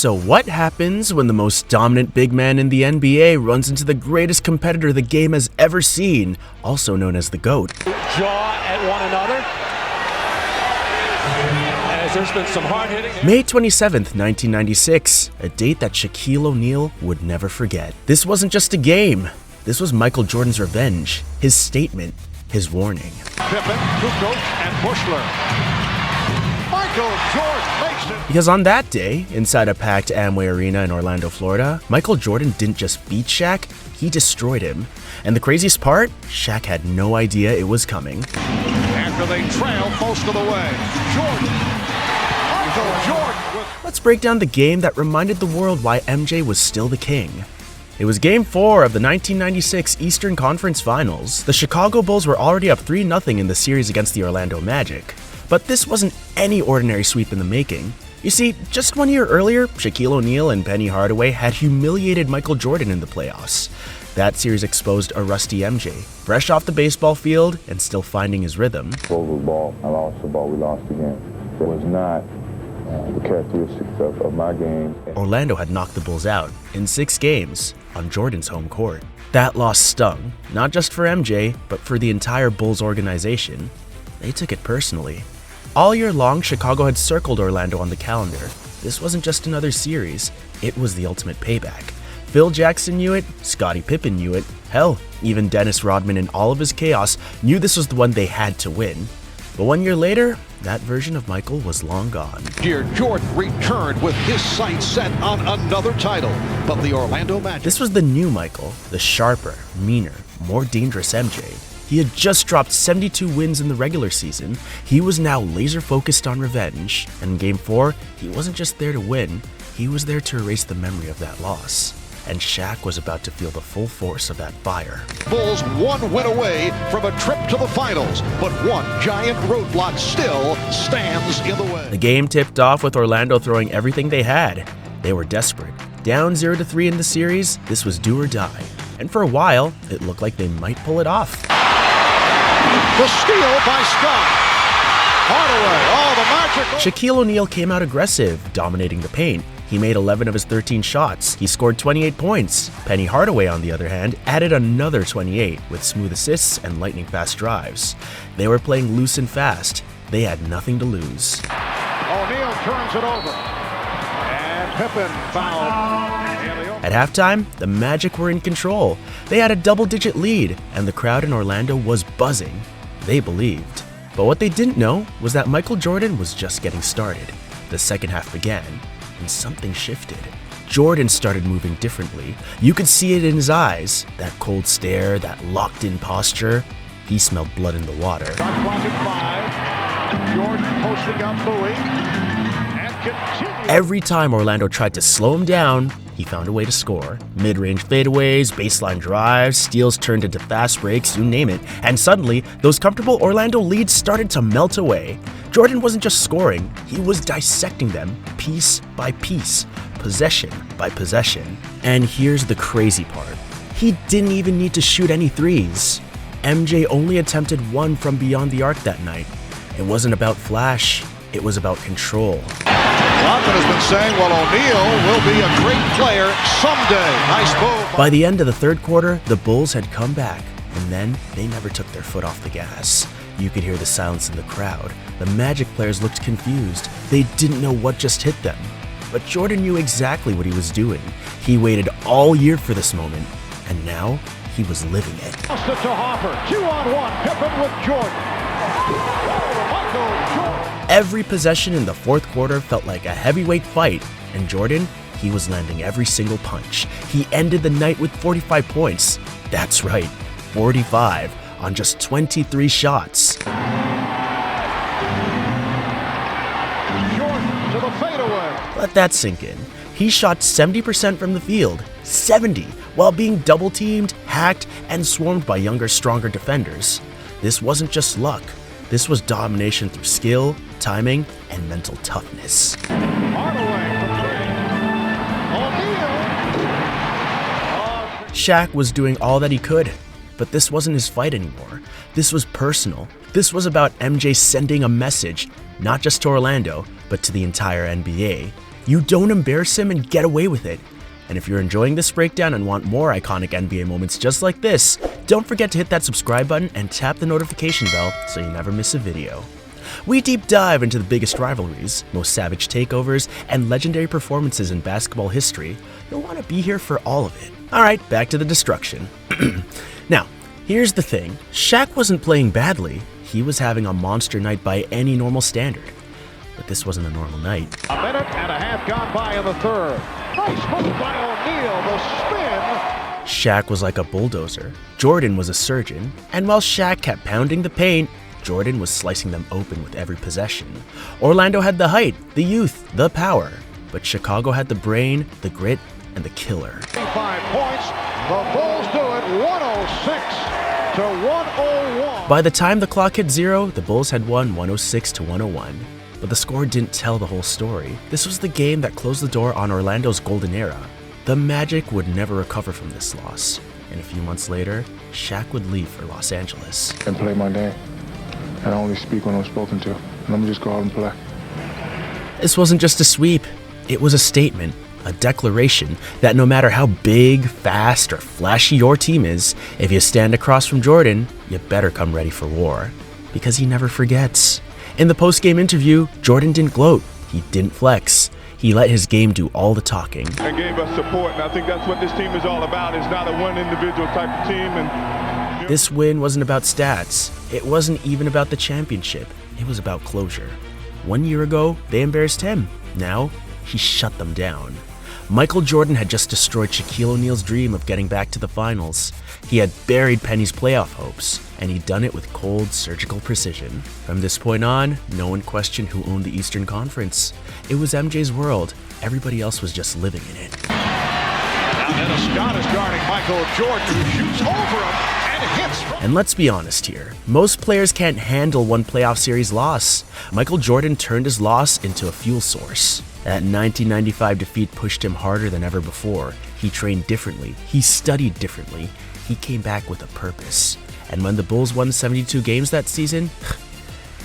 So what happens when the most dominant big man in the NBA runs into the greatest competitor the game has ever seen, also known as the GOAT? Jaw at one another. As there's been some hard hitting. May 27th, 1996, a date that Shaquille O'Neal would never forget. This wasn't just a game. This was Michael Jordan's revenge, his statement, his warning. Pippen, Kukoc, and Bushler. Michael Jordan makes it. Because on that day, inside a packed Amway Arena in Orlando, Florida, Michael Jordan didn't just beat Shaq, he destroyed him. And the craziest part, Shaq had no idea it was coming. After they trail most of the way, Michael Jordan. Let's break down the game that reminded the world why MJ was still the king. It was Game 4 of the 1996 Eastern Conference Finals. The Chicago Bulls were already up 3-0 in the series against the Orlando Magic. But this wasn't any ordinary sweep in the making. You see, just 1 year earlier, Shaquille O'Neal and Penny Hardaway had humiliated Michael Jordan in the playoffs. That series exposed a rusty MJ, fresh off the baseball field and still finding his rhythm. Over the ball, I lost the ball, we lost the game. It was not the characteristics of my game. Orlando had knocked the Bulls out in 6 games on Jordan's home court. That loss stung, not just for MJ, but for the entire Bulls organization. They took it personally. All year long, Chicago had circled Orlando on the calendar. This wasn't just another series, it was the ultimate payback. Phil Jackson knew it, Scottie Pippen knew it, hell, even Dennis Rodman in all of his chaos knew this was the one they had to win. But 1 year later, that version of Michael was long gone. Dear Jordan returned with his sights set on another title, but the Orlando Magic. This was the new Michael, the sharper, meaner, more dangerous MJ. He had just dropped 72 wins in the regular season. He was now laser focused on revenge. And in Game 4, he wasn't just there to win, he was there to erase the memory of that loss. And Shaq was about to feel the full force of that fire. Bulls 1 win away from a trip to the finals, but one giant roadblock still stands in the way. The game tipped off with Orlando throwing everything they had. They were desperate. Down 0-3 in the series, this was do or die. And for a while, it looked like they might pull it off. The steal by Scott. Hardaway, the magic. Shaquille O'Neal came out aggressive, dominating the paint. He made 11 of his 13 shots. He scored 28 points. Penny Hardaway, on the other hand, added another 28 with smooth assists and lightning-fast drives. They were playing loose and fast. They had nothing to lose. O'Neal turns it over. And Pippen fouled. At halftime, the Magic were in control. They had a double-digit lead, and the crowd in Orlando was buzzing. They believed. But what they didn't know was that Michael Jordan was just getting started. The second half began, and something shifted. Jordan started moving differently. You could see it in his eyes, that cold stare, that locked-in posture. He smelled blood in the water. Shot clock at 5. Jordan posting up Bowie. And continues. Every time Orlando tried to slow him down, he found a way to score. Mid-range fadeaways, baseline drives, steals turned into fast breaks, you name it. And suddenly, those comfortable Orlando leads started to melt away. Jordan wasn't just scoring, he was dissecting them piece by piece, possession by possession. And here's the crazy part. He didn't even need to shoot any threes. MJ only attempted 1 from beyond the arc that night. It wasn't about flash, it was about control. Rodman has been saying, well, O'Neal will be a great player someday. Nice move. By the end of the third quarter, the Bulls had come back, and then they never took their foot off the gas. You could hear the silence in the crowd. The Magic players looked confused. They didn't know what just hit them. But Jordan knew exactly what he was doing. He waited all year for this moment, and now he was living it. Tossed it to Hopper. 2-on-1. Pippen with Jordan. Michael Jordan. Every possession in the fourth quarter felt like a heavyweight fight, and Jordan, he was landing every single punch. He ended the night with 45 points. That's right, 45 on just 23 shots. Jordan to the fadeaway. Let that sink in. He shot 70% from the field, 70, while being double-teamed, hacked, and swarmed by younger, stronger defenders. This wasn't just luck. This was domination through skill, timing, and mental toughness. Hardaway from 3. O'Neal. Shaq was doing all that he could, but this wasn't his fight anymore. This was personal. This was about MJ sending a message, not just to Orlando, but to the entire NBA. You don't embarrass him and get away with it. And if you're enjoying this breakdown and want more iconic NBA moments just like this, don't forget to hit that subscribe button and tap the notification bell so you never miss a video. We deep dive into the biggest rivalries, most savage takeovers, and legendary performances in basketball history. You'll want to be here for all of it. Alright, back to the destruction. Now, here's the thing. Shaq wasn't playing badly. He was having a monster night by any normal standard. But this wasn't a normal night. A minute and a half gone by in the third. Nice move by O'Neal, the spin. Shaq was like a bulldozer. Jordan was a surgeon. And while Shaq kept pounding the paint, Jordan was slicing them open with every possession. Orlando had the height, the youth, the power. But Chicago had the brain, the grit, and the killer. 5 points. The Bulls do it 106 to 101. By the time the clock hit 0, the Bulls had won 106 to 101. But the score didn't tell the whole story. This was the game that closed the door on Orlando's golden era. The Magic would never recover from this loss. And a few months later, Shaq would leave for Los Angeles. And play my game. And I only speak when I'm spoken to. Let me just go out and play. This wasn't just a sweep. It was a statement, a declaration that no matter how big, fast, or flashy your team is, if you stand across from Jordan, you better come ready for war. Because he never forgets. In the post-game interview, Jordan didn't gloat. He didn't flex. He let his game do all the talking. And gave us support, and I think that's what this team is all about. It's not a one individual type of team. And this win wasn't about stats. It wasn't even about the championship. It was about closure. 1 year ago, they embarrassed him. Now, he shut them down. Michael Jordan had just destroyed Shaquille O'Neal's dream of getting back to the finals. He had buried Penny's playoff hopes, and he'd done it with cold, surgical precision. From this point on, no one questioned who owned the Eastern Conference. It was MJ's world. Everybody else was just living in it. Now Dennis Scott is guarding Michael Jordan, who shoots over him and hits. And let's be honest here. Most players can't handle one playoff series loss. Michael Jordan turned his loss into a fuel source. That 1995 defeat pushed him harder than ever before. He trained differently. He studied differently. He came back with a purpose. And when the Bulls won 72 games that season,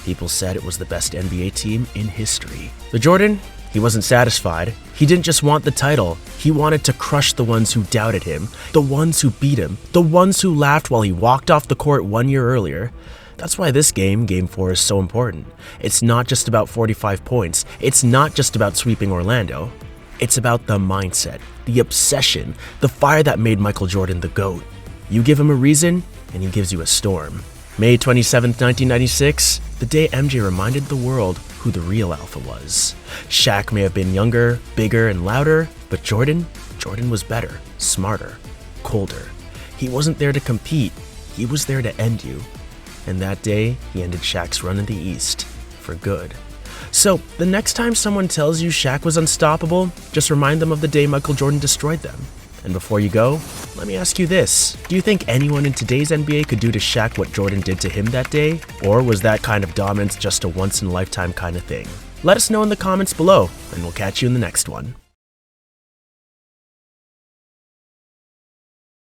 people said it was the best NBA team in history. But Jordan, he wasn't satisfied. He didn't just want the title. He wanted to crush the ones who doubted him, the ones who beat him, the ones who laughed while he walked off the court 1 year earlier. That's why this game, Game 4, is so important. It's not just about 45 points. It's not just about sweeping Orlando. It's about the mindset, the obsession, the fire that made Michael Jordan the GOAT. You give him a reason, and he gives you a storm. May 27th, 1996, the day MJ reminded the world who the real alpha was. Shaq may have been younger, bigger, and louder, but Jordan was better, smarter, colder. He wasn't there to compete. He was there to end you. And that day, he ended Shaq's run in the East for good. So, the next time someone tells you Shaq was unstoppable, just remind them of the day Michael Jordan destroyed them. And before you go, let me ask you this. Do you think anyone in today's NBA could do to Shaq what Jordan did to him that day? Or was that kind of dominance just a once-in-a-lifetime kind of thing? Let us know in the comments below, and we'll catch you in the next one.